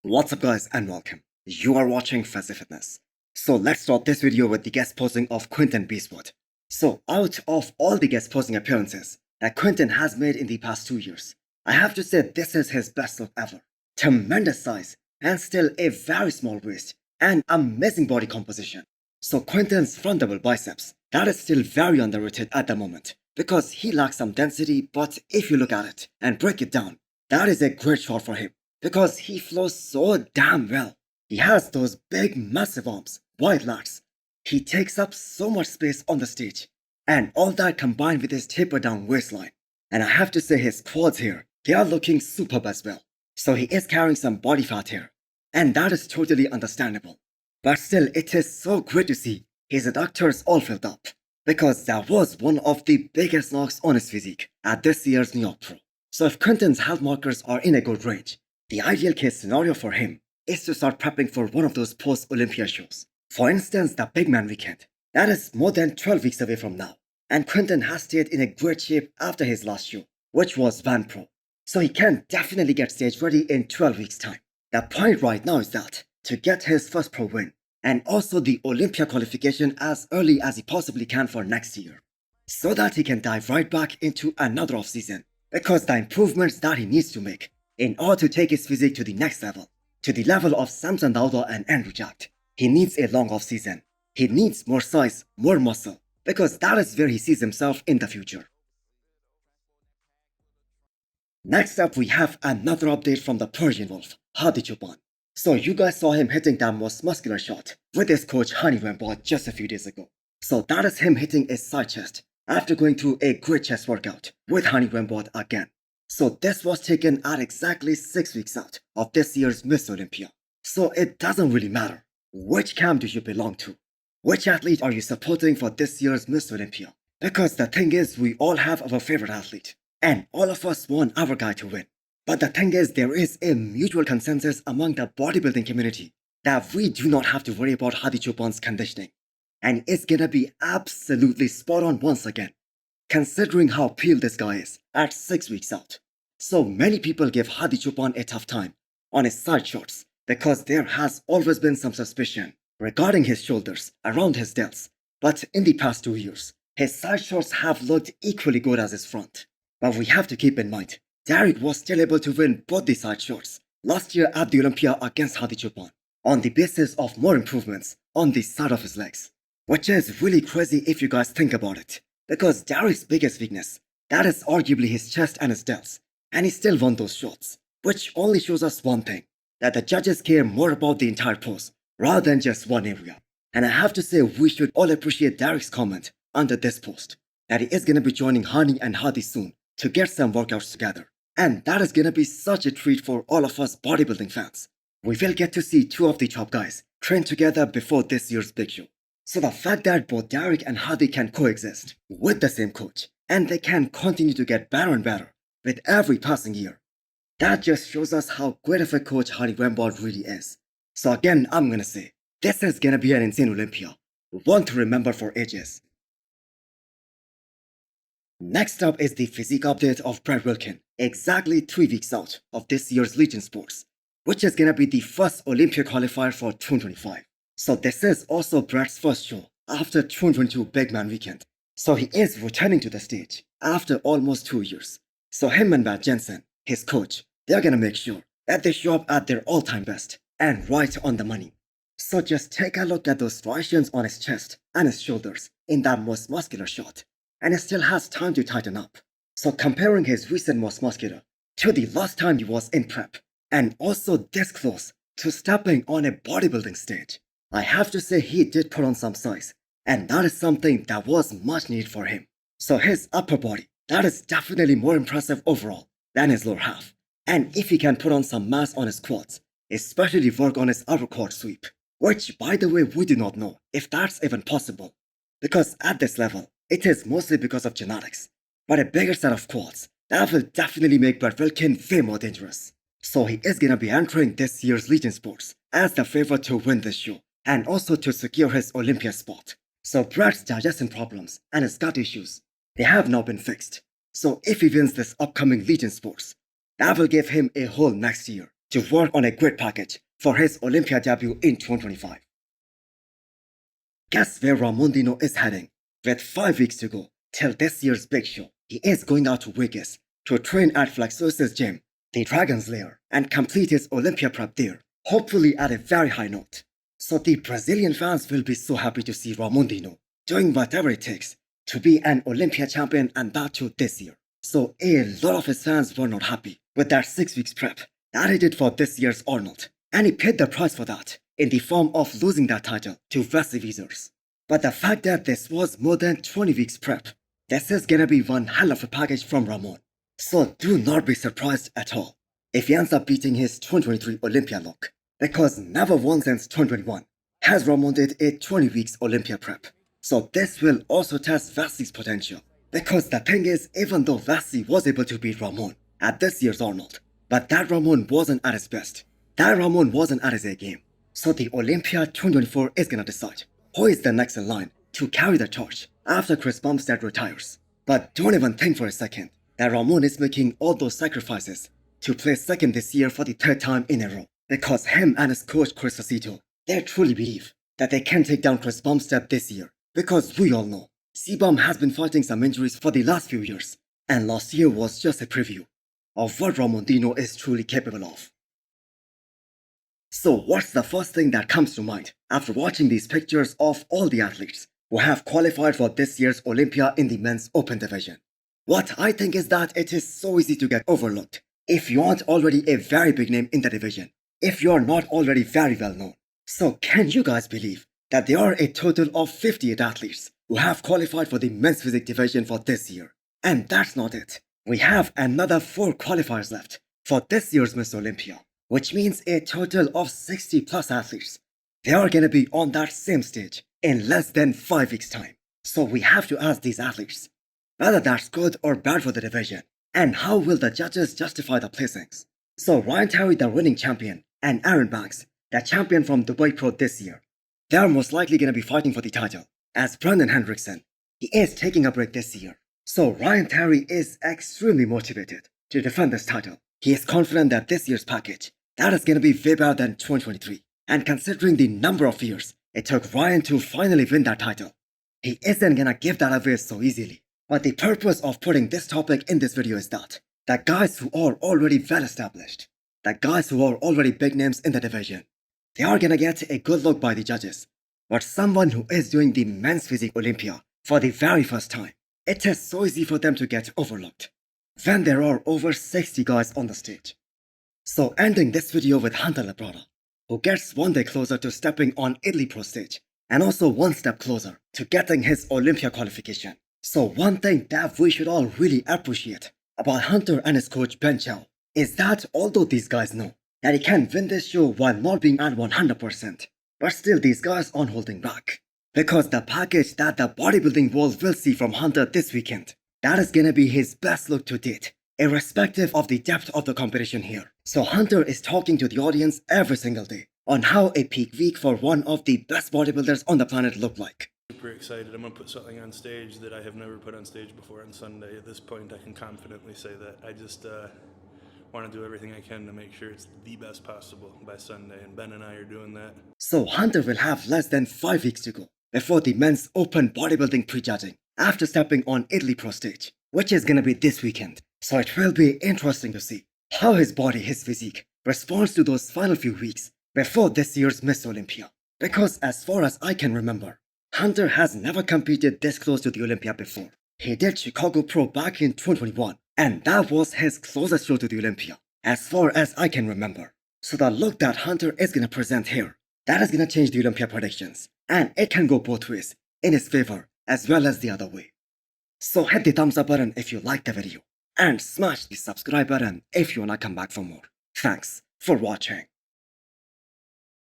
What's up guys and welcome. You are watching Fazi Fitness. So let's start this video with the guest posing of Quinton Beastwood. So out of all the guest posing appearances that Quinton has made in the past 2 years, I have to say this is his best look ever. Tremendous size and still a very small waist and amazing body composition. So Quinton's front double biceps, that is still very underrated at the moment because he lacks some density, but if you look at it and break it down, that is a great shot for him because he flows so damn well. He has those big massive arms, wide lats. He takes up so much space on the stage, and all that combined with his tapered down waistline. And I have to say his quads here, they are looking superb as well. So he is carrying some body fat here, and that is totally understandable. But still, it is so great to see his adductors all filled up, because that was one of the biggest knocks on his physique at this year's New York Pro. So if Quinton's health markers are in a good range, the ideal case scenario for him is to start prepping for one of those post-Olympia shows. For instance, the Big Man Weekend. That is more than 12 weeks away from now, and Quinton has stayed in a great shape after his last show, which was Van Pro. So he can definitely get stage ready in 12 weeks time. The point right now is that to get his first pro win, and also the Olympia qualification as early as he possibly can for next year, so that he can dive right back into another off-season, because the improvements that he needs to make in order to take his physique to the next level, to the level of Samson Dauda and Andrew Jack, he needs a long off-season. He needs more size, more muscle, because that is where he sees himself in the future. Next up, we have another update from the Persian Wolf, Hadi. So you guys saw him hitting that most muscular shot with his coach Hadi just a few days ago. So that is him hitting a side chest after going through a great chest workout with Hadi again. So this was taken at exactly 6 weeks out of this year's Miss Olympia. So it doesn't really matter which camp do you belong to, which athlete are you supporting for this year's Miss Olympia, because the thing is, we all have our favorite athlete and all of us want our guy to win. But the thing is, there is a mutual consensus among the bodybuilding community that we do not have to worry about Hadi Choopan's conditioning, and it's gonna be absolutely spot on once again, considering how peeled this guy is at 6 weeks out. So many people give Hadi Choopan a tough time on his side shots because there has always been some suspicion regarding his shoulders, around his delts. But in the past 2 years, his side shots have looked equally good as his front. But we have to keep in mind, Derek was still able to win both the side shots last year at the Olympia against Hadi Choopan on the basis of more improvements on the side of his legs. Which is really crazy if you guys think about it, because Derek's biggest weakness, that is arguably his chest and his delts, and he still won those shots, which only shows us one thing, that the judges care more about the entire pose rather than just one area. And I have to say, we should all appreciate Derek's comment under this post that he is going to be joining Hani and Hadi soon to get some workouts together. And that is going to be such a treat for all of us bodybuilding fans. We will get to see two of the top guys train together before this year's big show. So the fact that both Derek and Hadi can coexist with the same coach, and they can continue to get better and better with every passing year, that just shows us how great of a coach Hadi really is. So again, I'm gonna say, this is gonna be an insane Olympia, one to remember for ages. Next up is the physique update of Brett Wilkin, exactly 3 weeks out of this year's Legion Sports, which is gonna be the first Olympia qualifier for 2025. So this is also Brett's first show after 2022 Big Man Weekend. So he is returning to the stage after almost 2 years. So him and Matt Jensen, his coach, they're gonna make sure that they show up at their all-time best and right on the money. So just take a look at those striations on his chest and his shoulders in that most muscular shot, and he still has time to tighten up. So comparing his recent most muscular to the last time he was in prep, and also this close to stepping on a bodybuilding stage, I have to say he did put on some size, and that is something that was much needed for him. So his upper body, that is definitely more impressive overall than his lower half. And if he can put on some mass on his quads, especially work on his upper quad sweep, which by the way we do not know if that's even possible, because at this level, it is mostly because of genetics. But a bigger set of quads, that will definitely make Brett Wilkin way more dangerous. So he is gonna be entering this year's Legion Sports as the favorite to win this show, and also to secure his Olympia spot. So Brett's digestion problems and his gut issues, they have now been fixed. So if he wins this upcoming Legion Sports, that will give him a whole next year to work on a great package for his Olympia debut in 2025. Guess where Ramon is heading? With 5 weeks to go till this year's big show, he is going out to Vegas to train at Flexosis Gym, the Dragon's Lair, and complete his Olympia prep there, hopefully at a very high note. So the Brazilian fans will be so happy to see Ramon doing whatever it takes to be an Olympia champion, and that too this year. So a lot of his fans were not happy with that 6 weeks prep that he did for this year's Arnold, and he paid the price for that in the form of losing that title to Wesley Weezers. But the fact that this was more than 20 weeks prep, this is gonna be one hell of a package from Ramon. So do not be surprised at all if he ends up beating his 2023 Olympia look, because never once since 2021 has Ramon did a 20 weeks Olympia prep. So this will also test Wesley's potential, because the thing is, even though Wesley was able to beat Ramon at this year's Arnold, but that Ramon wasn't at his best. That Ramon wasn't at his A game. So the Olympia 2024 is gonna decide who is the next in line to carry the torch after Chris Bumstead retires. But don't even think for a second that Ramon is making all those sacrifices to place second this year for the 3rd time in a row, because him and his coach Chris Aceto, they truly believe that they can take down Chris Bumstead this year, because we all know C-Bum has been fighting some injuries for the last few years, and last year was just a preview of what Ramon is truly capable of. So what's the first thing that comes to mind after watching these pictures of all the athletes who have qualified for this year's Olympia in the men's open division? What I think is that it is so easy to get overlooked if you aren't already a very big name in the division, if you're not already very well known. So can you guys believe that there are a total of 58 athletes who have qualified for the men's physique division for this year? And that's not it. We have another 4 qualifiers left for this year's Miss Olympia, which means a total of 60 plus athletes. They are gonna be on that same stage in less than 5 weeks time. So we have to ask these athletes whether that's good or bad for the division, and how will the judges justify the placings. So Ryan Terry, the reigning champion, and Aaron Banks, the champion from Dubai Pro this year, they are most likely gonna be fighting for the title, as Brandon Hendrickson, he is taking a break this year. So Ryan Terry is extremely motivated to defend this title. He is confident that this year's package, that is gonna be way better than 2023. And considering the number of years it took Ryan to finally win that title, he isn't gonna give that away so easily. But the purpose of putting this topic in this video is that the guys who are already well established, the guys who are already big names in the division, they are gonna get a good look by the judges. But someone who is doing the men's physique Olympia for the very first time, it is so easy for them to get overlooked when there are over 60 guys on the stage. So ending this video with Hunter Labrada, who gets one day closer to stepping on Italy Pro stage, and also one step closer to getting his Olympia qualification. So one thing that we should all really appreciate about Hunter and his coach Ben Chow is that although these guys know that he can win this show while not being at 100%, but still these guys aren't holding back. Because the package that the bodybuilding world will see from Hunter this weekend, that is gonna be his best look to date, irrespective of the depth of the competition here. So Hunter is talking to the audience every single day on how a peak week for one of the best bodybuilders on the planet look like. Super excited. I'm going to put something on stage that I have never put on stage before on Sunday. At this point, I can confidently say that. I just want to do everything I can to make sure it's the best possible by Sunday, and Ben and I are doing that. So Hunter will have less than 5 weeks to go before the men's open bodybuilding prejudging after stepping on Italy Pro stage, which is gonna be this weekend. So it will be interesting to see how his body, his physique, responds to those final few weeks before this year's Miss Olympia. Because as far as I can remember, Hunter has never competed this close to the Olympia before. He did Chicago Pro back in 2021, and that was his closest show to the Olympia, as far as I can remember. So the look that Hunter is gonna present here, that is gonna change the Olympia predictions, and it can go both ways, in his favor as well as the other way. So hit the thumbs up button if you liked the video, and smash the subscribe button if you wanna come back for more. Thanks for watching.